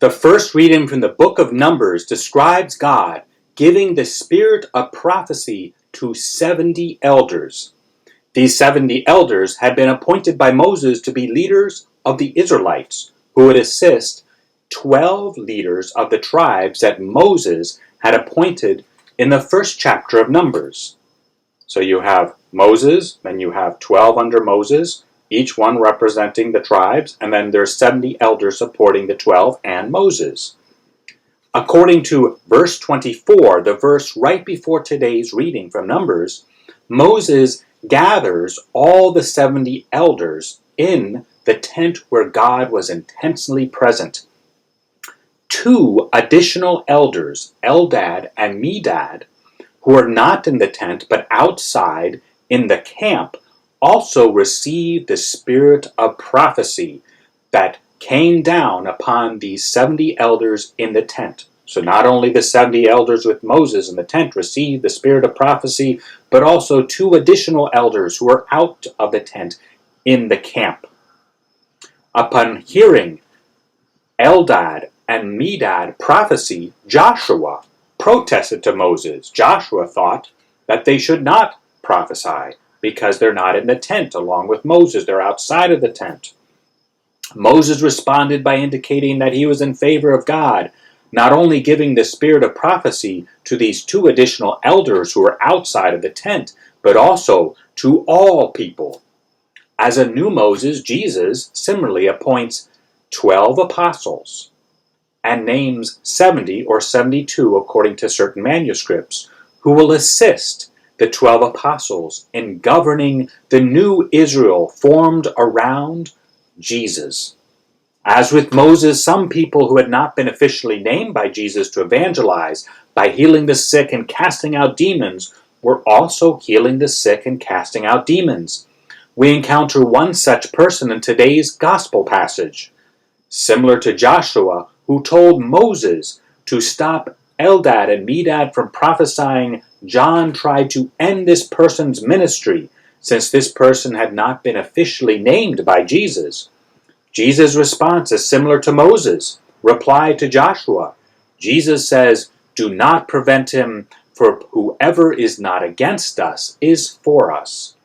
The first reading from the book of Numbers describes God giving the spirit of prophecy to 70 elders. These 70 elders had been appointed by Moses to be leaders of the Israelites, who would assist 12 leaders of the tribes that Moses had appointed in the first chapter of Numbers. So you have Moses, then you have 12 under Moses, each one representing the tribes, and then there's 70 elders supporting the 12 and Moses. According to verse 24, the verse right before today's reading from Numbers, Moses gathers all the 70 elders in the tent where God was intensely present. 2 additional elders, Eldad and Medad, who are not in the tent but outside in the camp, also received the spirit of prophecy that came down upon these 70 elders in the tent. So not only the 70 elders with Moses in the tent received the spirit of prophecy, but also 2 additional elders who were out of the tent in the camp. Upon hearing Eldad and Medad prophecy, Joshua protested to Moses. Joshua thought that they should not prophesy because they're not in the tent along with Moses. They're outside of the tent. Moses responded by indicating that he was in favor of God, not only giving the spirit of prophecy to these 2 additional elders who were outside of the tent, but also to all people. As a new Moses, Jesus similarly appoints 12 apostles and names 70 or 72 according to certain manuscripts, who will assist the 12 apostles in governing the new Israel formed around Jesus. As with Moses, some people who had not been officially named by Jesus to evangelize by healing the sick and casting out demons were also healing the sick and casting out demons. We encounter one such person in today's gospel passage. Similar to Joshua, who told Moses to stop Eldad and Medad from prophesying, John tried to end this person's ministry, since this person had not been officially named by Jesus. Jesus' response is similar to Moses' reply to Joshua. Jesus says, "Do not prevent him, for whoever is not against us is for us."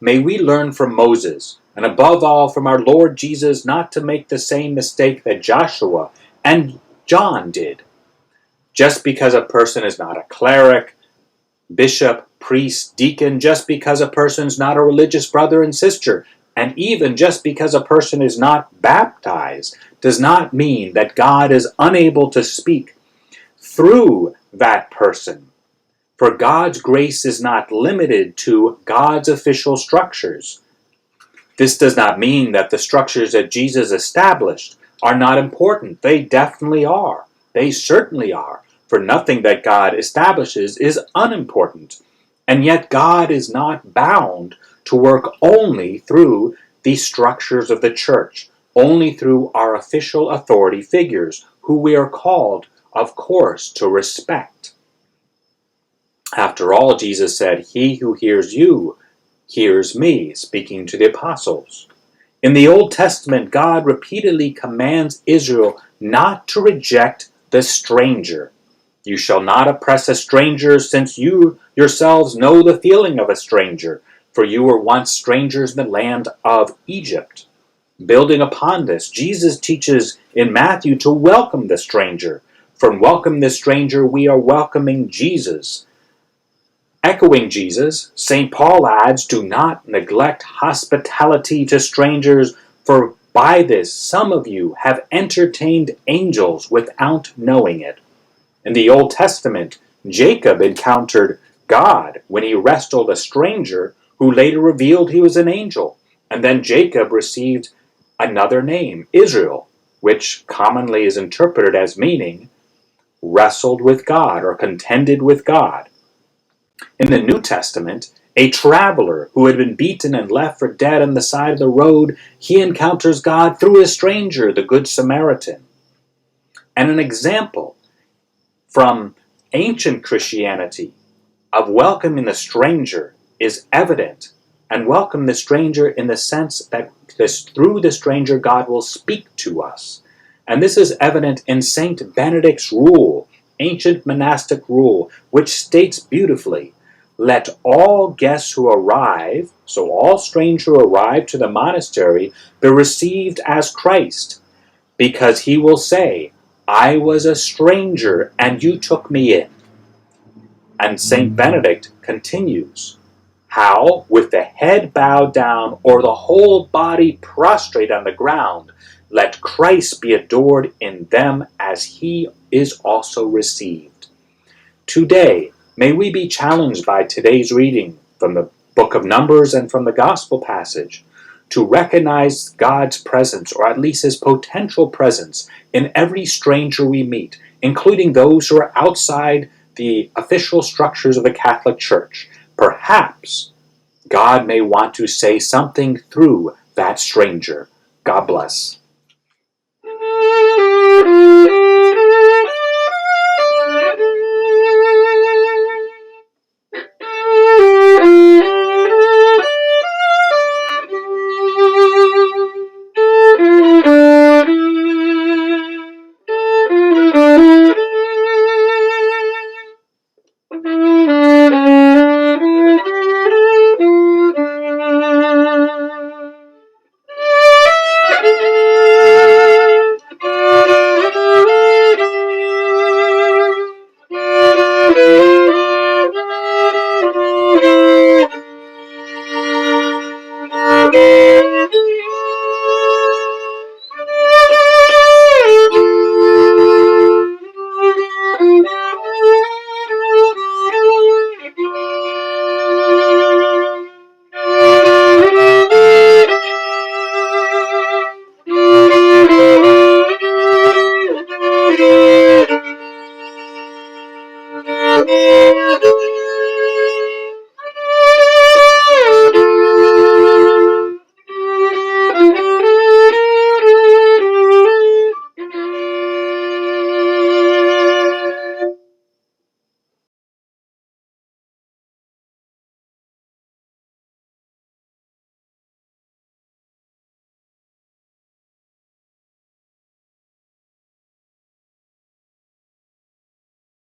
May we learn from Moses, and above all from our Lord Jesus, not to make the same mistake that Joshua and John did. Just because a person is not a cleric, bishop, priest, deacon, just because a person is not a religious brother and sister, and even just because a person is not baptized, does not mean that God is unable to speak through that person. For God's grace is not limited to God's official structures. This does not mean that the structures that Jesus established are not important. They definitely are. They certainly are. For nothing that God establishes is unimportant. And yet God is not bound to work only through the structures of the church, only through our official authority figures, who we are called, of course, to respect. After all, Jesus said, "He who hears you hears me," speaking to the apostles. In the Old Testament, God repeatedly commands Israel not to reject the stranger. "You shall not oppress a stranger, since you yourselves know the feeling of a stranger, for you were once strangers in the land of Egypt." Building upon this, Jesus teaches in Matthew to welcome the stranger. From welcome the stranger, we are welcoming Jesus. Echoing Jesus, St. Paul adds, "Do not neglect hospitality to strangers, for by this some of you have entertained angels without knowing it." In the Old Testament, Jacob encountered God when he wrestled a stranger who later revealed he was an angel. And then Jacob received another name, Israel, which commonly is interpreted as meaning wrestled with God or contended with God. In the New Testament, a traveler who had been beaten and left for dead on the side of the road, he encounters God through a stranger, the Good Samaritan. And an example from ancient Christianity of welcoming the stranger is evident, and welcome the stranger in the sense that through the stranger God will speak to us. And this is evident in Saint Benedict's rule, ancient monastic rule, which states beautifully, "Let all guests who arrive," so all strangers who arrive to the monastery, "be received as Christ, because he will say, I was a stranger and you took me in." And Saint Benedict continues, "How, with the head bowed down or the whole body prostrate on the ground, let Christ be adored in them as he is also received." Today, may we be challenged by today's reading from the book of Numbers and from the gospel passage to recognize God's presence, or at least his potential presence, in every stranger we meet, including those who are outside the official structures of the Catholic Church. Perhaps God may want to say something through that stranger. God bless.